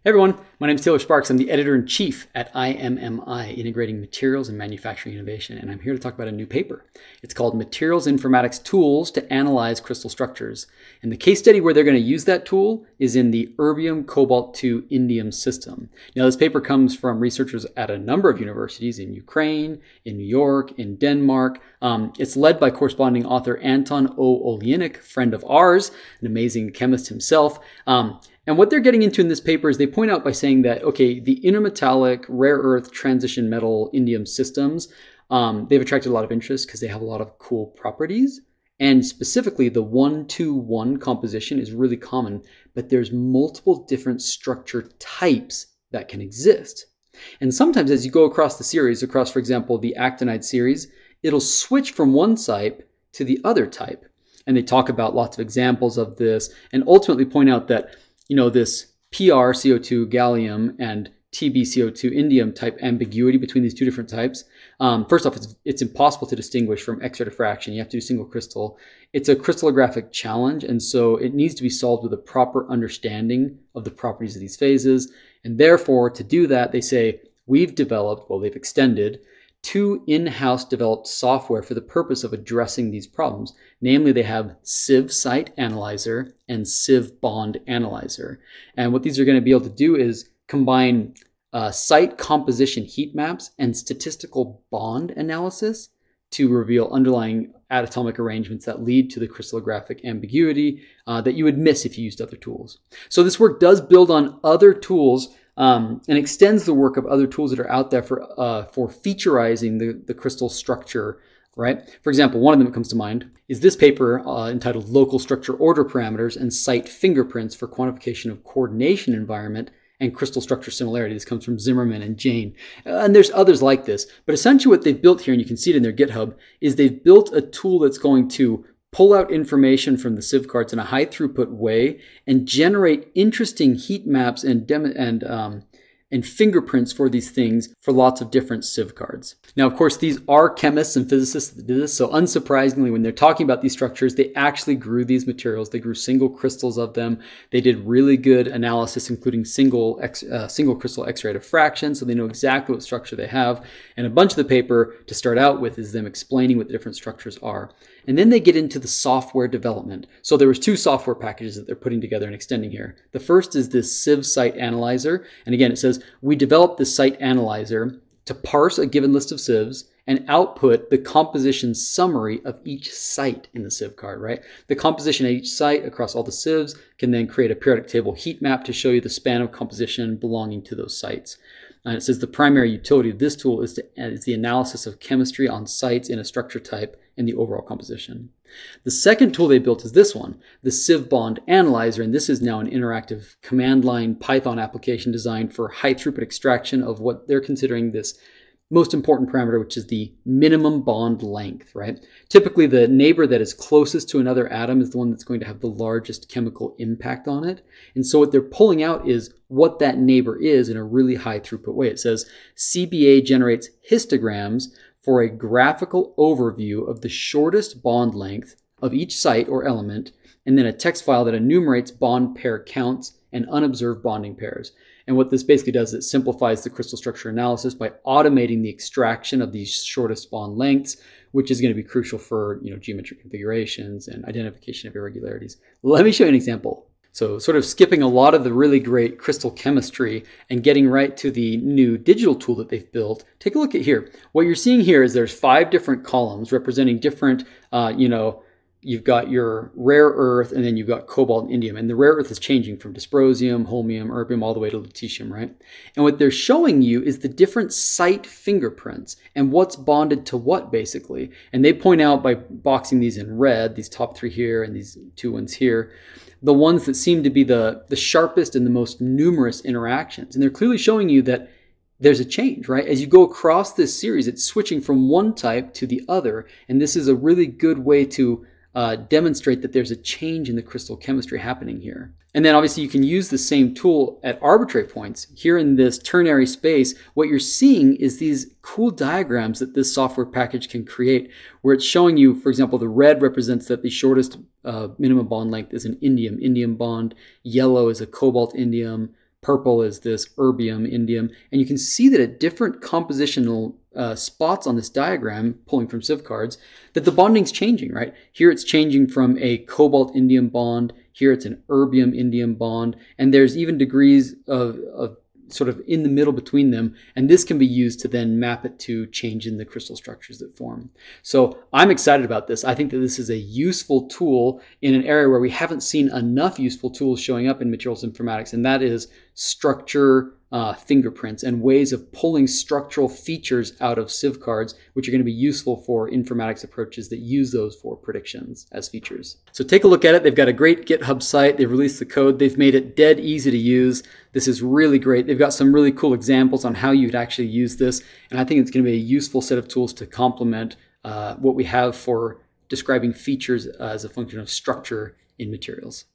Hey everyone, my name is Taylor Sparks. I'm the editor-in-chief at IMMI, Integrating Materials and Manufacturing Innovation, and I'm here to talk about a new paper. It's called Materials Informatics Tools to Analyze Crystal Structures. And the case study where they're going to use that tool is in the erbium cobalt-2 indium system. Now, this paper comes from researchers at a number of universities in Ukraine, in New York, in Denmark. It's led by corresponding author Anton Oliynyk, friend of ours, an amazing chemist himself. And what they're getting into in this paper is they point out by saying that, okay, the intermetallic rare earth transition metal indium systems, they've attracted a lot of interest because they have a lot of cool properties. And specifically, the 1-2-1 composition is really common, but there's multiple different structure types that can exist. And sometimes as you go across the series, for example, the actinide series, it'll switch from one type to the other type. And they talk about lots of examples of this and ultimately point out that this PR CO2 gallium and TB CO2 indium type ambiguity between these two different types. First off, it's impossible to distinguish from X-ray diffraction. You have to do single crystal. It's a crystallographic challenge, and so it needs to be solved with a proper understanding of the properties of these phases. And therefore, to do that, they say they've extended 2 in-house developed software for the purpose of addressing these problems. Namely, they have Sieve Site Analyzer and Sieve Bond Analyzer. And what these are going to be able to do is combine site composition heat maps and statistical bond analysis to reveal underlying atomic arrangements that lead to the crystallographic ambiguity that you would miss if you used other tools. So this work does build on other tools and extends the work of other tools that are out there for featurizing the crystal structure, right? For example, one of them that comes to mind is this paper entitled Local Structure Order Parameters and Site Fingerprints for Quantification of Coordination Environment and Crystal Structure Similarity. This comes from Zimmerman and Jane. And there's others like this. But essentially what they've built here, and you can see it in their GitHub, is they've built a tool that's going to pull out information from the sieve cards in a high throughput way and generate interesting heat maps and fingerprints for these things for lots of different sieve cards. Now, of course, these are chemists and physicists that do this. So unsurprisingly, when they're talking about these structures, they actually grew these materials. They grew single crystals of them. They did really good analysis, including single crystal X-ray diffraction. So they know exactly what structure they have. And a bunch of the paper to start out with is them explaining what the different structures are. And then they get into the software development. So there was 2 software packages that they're putting together and extending here. The first is this Sieve Site Analyzer. And again, it says, we developed this site analyzer to parse a given list of sieves and output the composition summary of each site in the sieve card, right? The composition of each site across all the sieves can then create a periodic table heat map to show you the span of composition belonging to those sites. And it says the primary utility of this tool is the analysis of chemistry on sites in a structure type and the overall composition. The second tool they built is this one, the Sieve Bond Analyzer, and this is now an interactive command line Python application designed for high throughput extraction of what they're considering this most important parameter, which is the minimum bond length, right? Typically, the neighbor that is closest to another atom is the one that's going to have the largest chemical impact on it. And so what they're pulling out is what that neighbor is in a really high throughput way. It says CBA generates histograms for a graphical overview of the shortest bond length of each site or element, and then a text file that enumerates bond pair counts and unobserved bonding pairs. And what this basically does is it simplifies the crystal structure analysis by automating the extraction of these shortest bond lengths, which is going to be crucial for geometric configurations and identification of irregularities. Let me show you an example. So sort of skipping a lot of the really great crystal chemistry and getting right to the new digital tool that they've built, take a look at here. What you're seeing here is there's 5 different columns representing different, you've got your rare earth and then you've got cobalt and indium. And the rare earth is changing from dysprosium, holmium, erbium, all the way to lutetium, right? And what they're showing you is the different site fingerprints and what's bonded to what, basically. And they point out by boxing these in red, these top 3 here and these 2 ones here, the ones that seem to be the sharpest and the most numerous interactions. And they're clearly showing you that there's a change, right? As you go across this series, it's switching from one type to the other. And this is a really good way to demonstrate that there's a change in the crystal chemistry happening here. And then obviously you can use the same tool at arbitrary points. Here in this ternary space, what you're seeing is these cool diagrams that this software package can create, where it's showing you, for example, the red represents that the shortest minimum bond length is an indium bond, yellow is a cobalt indium, purple is this erbium, indium, and you can see that at different compositional spots on this diagram, pulling from civ cards, that the bonding's changing, right? Here it's changing from a cobalt-indium bond, here it's an erbium-indium bond, and there's even degrees of sort of in the middle between them, and this can be used to then map it to change in the crystal structures that form. So I'm excited about this. I think that this is a useful tool in an area where we haven't seen enough useful tools showing up in materials informatics, and that is structure fingerprints and ways of pulling structural features out of civ cards, which are going to be useful for informatics approaches that use those for predictions as features. So take a look at it. They've got a great GitHub site. They've released the code. They've made it dead easy to use. This is really great. They've got some really cool examples on how you'd actually use this, and I think it's going to be a useful set of tools to complement what we have for describing features as a function of structure in materials.